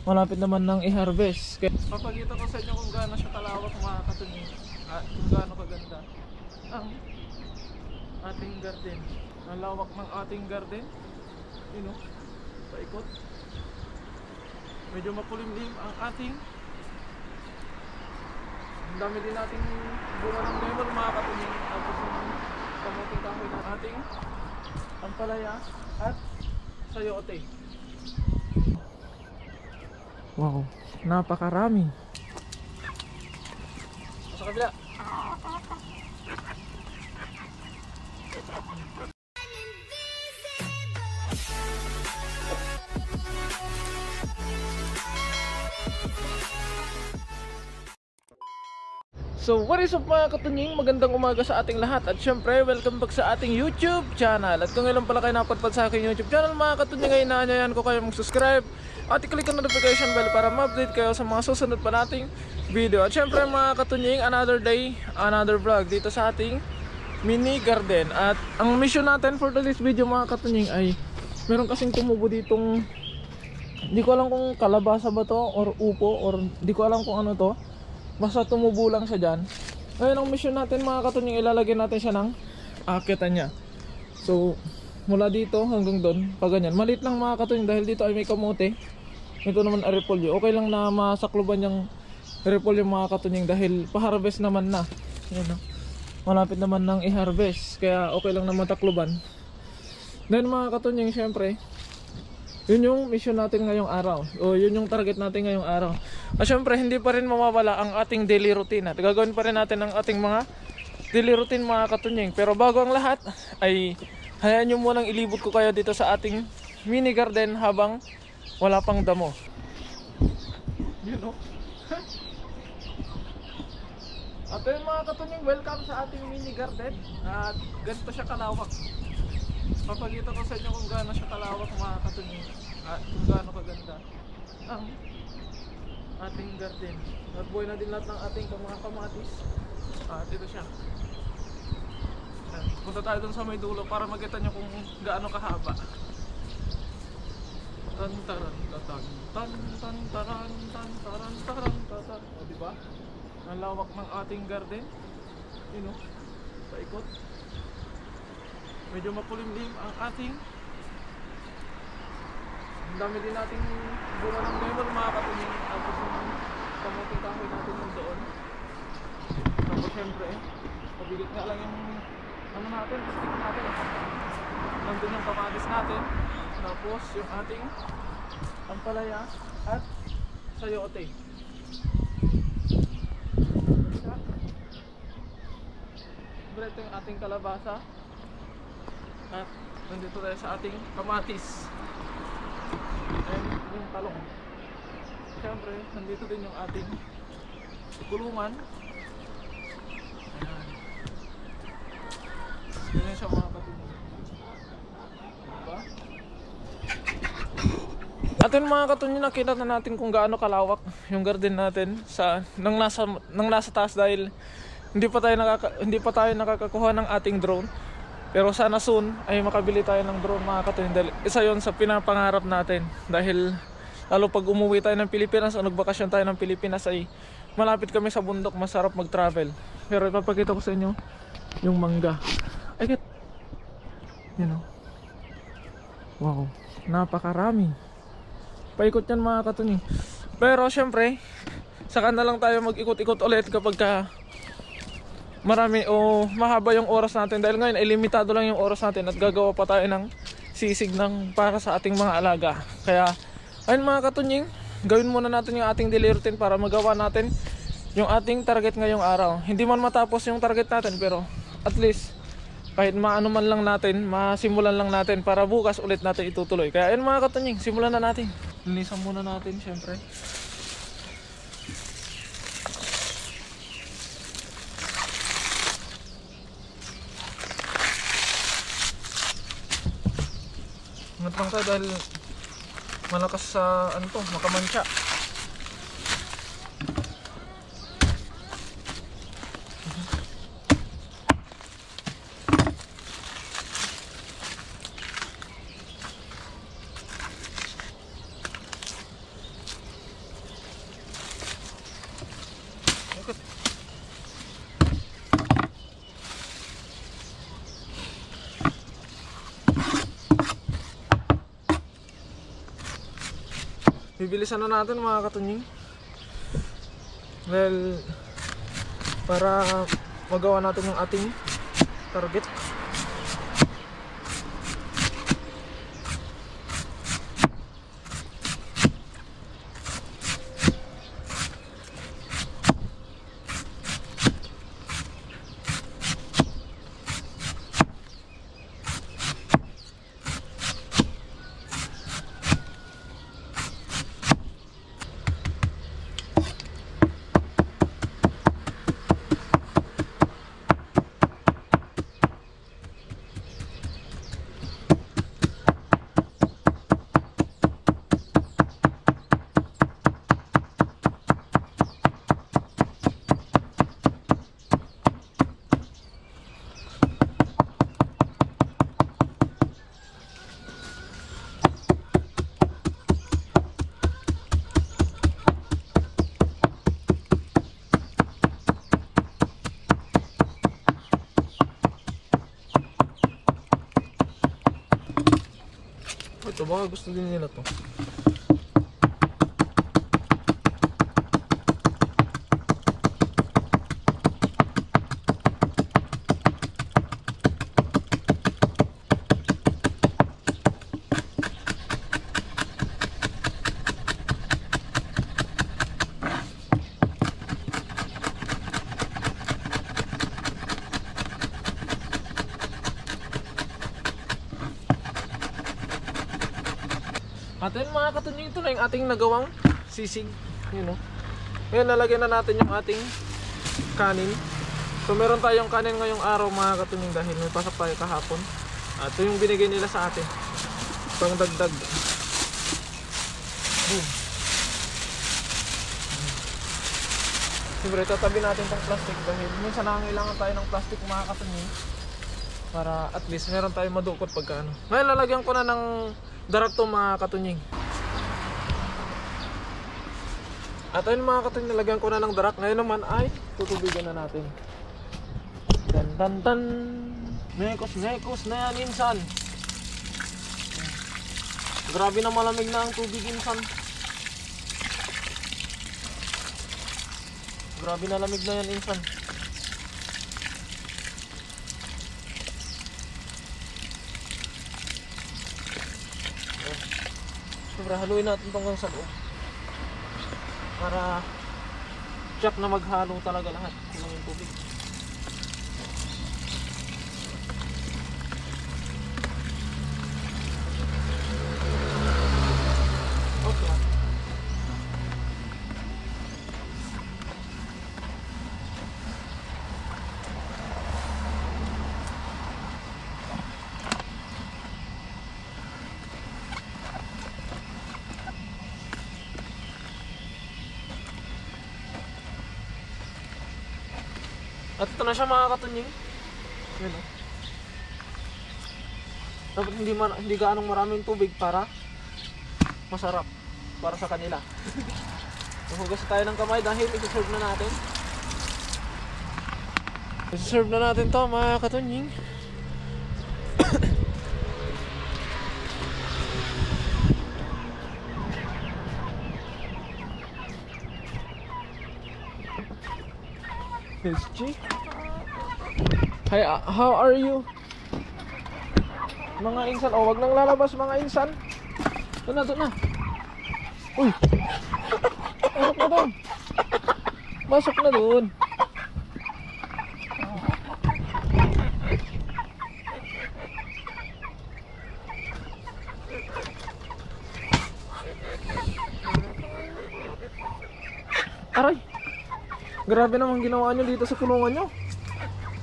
malapit naman ng i-harvest. Papakita ko sa inyo kung gaano siya kalawak mga katunying at kung gaano kaganda ang ating garden. Ang lawak ng ating garden, you know, paikot. Medyo mapulimlim ang ating. Ang dami din nating bunga ng lemon mga katunying. Tapos yung kamuting kahoy ng ating ampalaya at sayote. Wow, napakarami. Sa kabila. So what is up mga katunying, magandang umaga sa ating lahat. At syempre, welcome back sa ating YouTube channel. At kung ngayon pala kayo napadpad sa aking YouTube channel mga katunying, ay inaanyayan ko kayo mag-subscribe at i-click ang notification bell para ma-update kayo sa mga susunod pa nating video. At syempre mga katunying, another day, another vlog dito sa ating mini garden. At ang mission natin for today's video mga katunying ay meron kasing tumubo ditong, hindi ko alam kung kalabasa ba to or upo or hindi ko alam kung ano to. Basta tumubo lang siya dyan. Ngayon ang mission natin mga katunying, ilalagay natin siya ng akitan niya. So mula dito hanggang doon, pag ganyan, maliit lang mga katunying dahil dito ay may kamote. Ito naman ay repolyo. Okay lang na masakluban yung repolyo mga katunying dahil pa-harvest naman na. Yan, malapit naman ng i-harvest, kaya okay lang na matakluban. Then mga katunying, syempre yun yung mission natin ngayong araw, o yun yung target natin ngayong araw. At syempre hindi pa rin mawawala ang ating daily routine. At gagawin pa rin natin ang ating mga daily routine mga katunying. Pero bago ang lahat ay hayaan nyo munang ilibot ko kayo dito sa ating mini garden habang wala pang damo. You know? At yun mga katunying, welcome sa ating mini garden. At ganito siya kalawak. Papakita ko sa inyo kung gaano siya kalawak mga katunying at kung gaano kaganda ang ating garden. At buhay na din lahat ng ating mga kamatis. At ito siya. Punta tayo dun sa may dulo para makita nyo kung gaano kahaba. Tan taran tan tan tan taran tan taran taran taran. O diba? Ang lawak ng ating garden. You know, paikot. Medyo mapulimlim ang ating. Ang dami din nating bunga ng lemon mga katunying. Tapos yung kamuting kahoy natin doon. Tapos syempre, pabigit nga lang yung ano natin, stick natin. Nandun yung kamatis natin. Tapos yung ating ampalaya at sayote. Siyempre ito yung ating kalabasa. At nandito tayo sa ating kamatis. And yung talong. Siyempre, nandito din yung ating kulungan. Ayan. Ganyan siya mga katunying. Diba? At yun mga katunying, nakita na natin kung gaano kalawak yung garden natin nang nasa taas dahil hindi pa tayo nakakakuha ng ating drone. Pero sana soon ay makabili tayo ng drone mga katunying dahil isa yon sa pinapangarap natin. Dahil lalo pag umuwi tayo ng Pilipinas o nagbakasyon tayo ng Pilipinas ay malapit kami sa bundok, masarap mag-travel. Pero ipapakita ko sa inyo yung mangga. Ay, you know. Wow, napakarami. Paikot yan mga katunying. Pero syempre, saka na lang tayo mag-ikot-ikot ulit kapag marami o mahaba yung oras natin dahil ngayon ay limitado lang yung oras natin at gagawa pa tayo ng sisig para sa ating mga alaga. Kaya ayun mga katunying, gawin muna natin yung ating daily routine para magawa natin yung ating target ngayong araw. Hindi man matapos yung target natin pero at least kahit maano man lang natin, masimulan lang natin para bukas ulit natin itutuloy. Kaya ayun mga katunying, simulan na natin. Linisan muna natin syempre. Ingat lang tayo dahil malakas sa ano to, makamansya. bibilisan na natin mga katunying. Well, para magawa natin yung ating target. Ito baka gusto din nila to. At yun mga katunying, ito na yung ating nagawang sisig. Yun o. Ngayon lalagyan na natin yung ating kanin. So meron tayong kanin ngayong araw mga katunying dahil may pasok tayo kahapon. At ito yung binigay nila sa atin. Pang dagdag. Boom. Siyempre tatabi natin itong plastic dahil minsan nangangailangan tayo ng plastic mga katunying. Para at least meron tayong madukot pagka ano. Ngayon lalagyan ko na ng darak to mga katunying. At ayun mga katunying, nalagyan ko na ng darak. Ngayon naman ay tutubigan na natin. Tan tan tan. Mekos mekos na yan insan. Grabe na malamig na ang tubig insan. Grabe na lamig na yan insan. Siyempre haluin natin itong hanggang sa loob para check na maghalo talaga lahat ng tubig. Okay. At ito na siya mga katunying. Yan o. Dapat hindi gaanong maraming tubig para masarap para sa kanila. Hugas tayo ng kamay dahil isi-serve na natin. Isi-serve na natin to mga katunying. SG. Hi, how are you? Mga insan, oh, wag nang lalabas mga insan. Doon na, doon na. Uy. Masok na doon. Masok na doon. Aray. Grabe naman ginawa nyo dito sa kulungan nyo.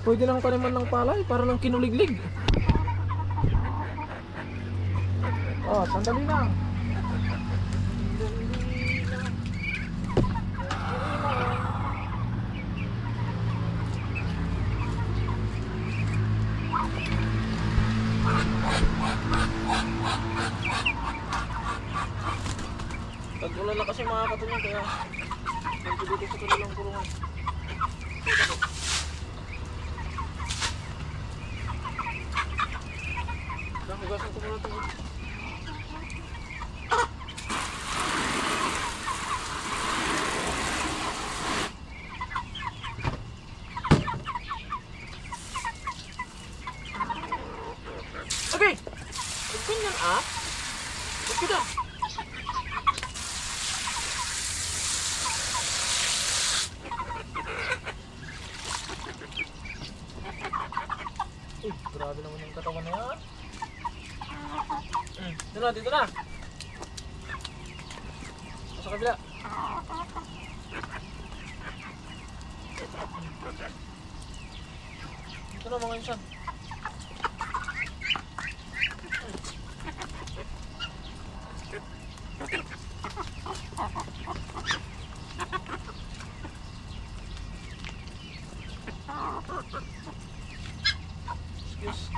Pwede nang taniman ng palay para lang kinuliglig. Oh, sandali lang. Tag-ulan na kasi mga katunyang kaya dito sa kanilang kurungan. Hugasan ko muna ito. Dito na. Sa kabila. Dito na mga insan. Excuse.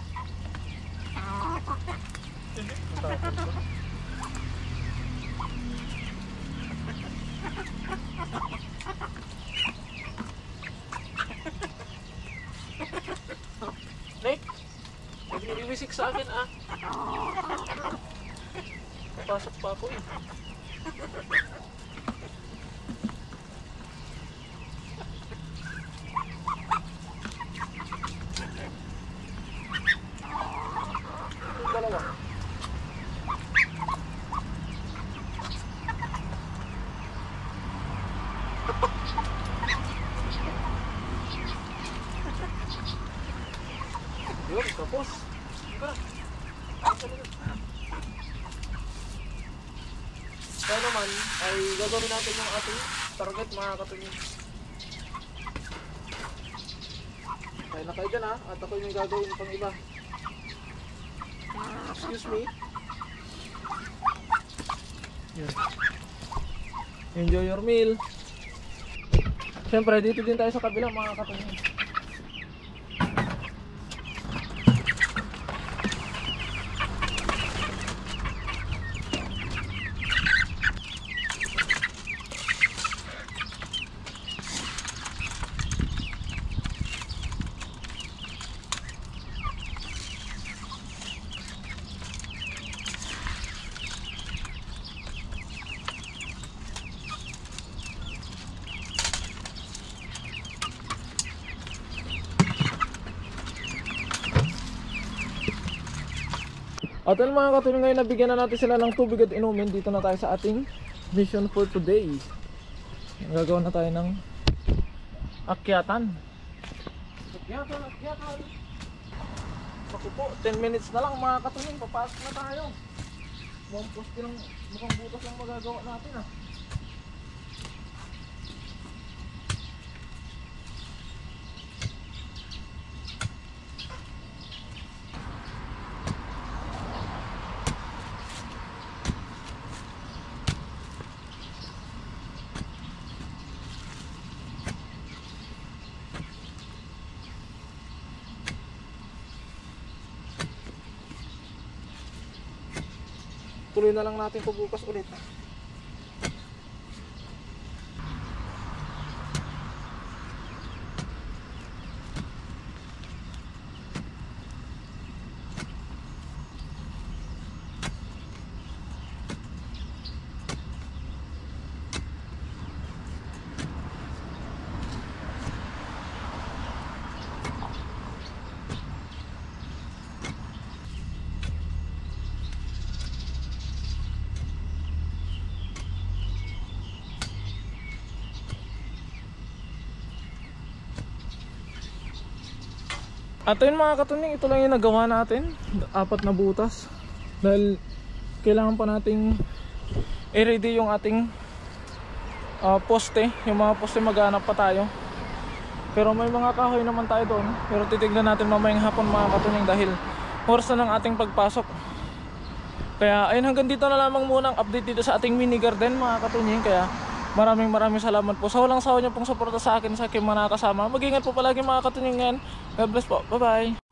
Nick, nag-iwisik sa akin ah. Papasok pa ako eh. Yung dalawa. Yun, tapos. Kaya naman ay gagawin natin yung ating target mga katunying. Kaya na kayo dyan ha, at ako yung gagawin pang iba. Excuse me. Yun. Enjoy your meal. Siyempre dito din tayo sa kabila mga katunying. At yun mga katunying, ngayon nabigyan na natin sila ng tubig at inumin. Dito na tayo sa ating mission for today. Gagawa na tayo ng akyatan. Akyatan. Ako po, 10 minutes na lang mga katunying, papasok na tayo. Mukhang butas lang magagawa natin ah. Tuloy na lang natin ito bukas ulit. At yun mga katunying, ito lang yung nagawa natin. 4 na butas. Dahil kailangan pa nating i-ready yung ating poste. Yung mga poste maghanap pa tayo. Pero may mga kahoy naman tayo doon. Pero titignan natin mamayang hapon mga katunying dahil oras na ng ating pagpasok. Kaya ayun, hanggang dito na lamang muna ang update dito sa ating mini garden mga katunying. Kaya maraming salamat po sa walang sawa niyo pong suporta sa akin, sa aking mga nakasama. Mag-ingat po palagi mga katunying. God bless po. Bye bye.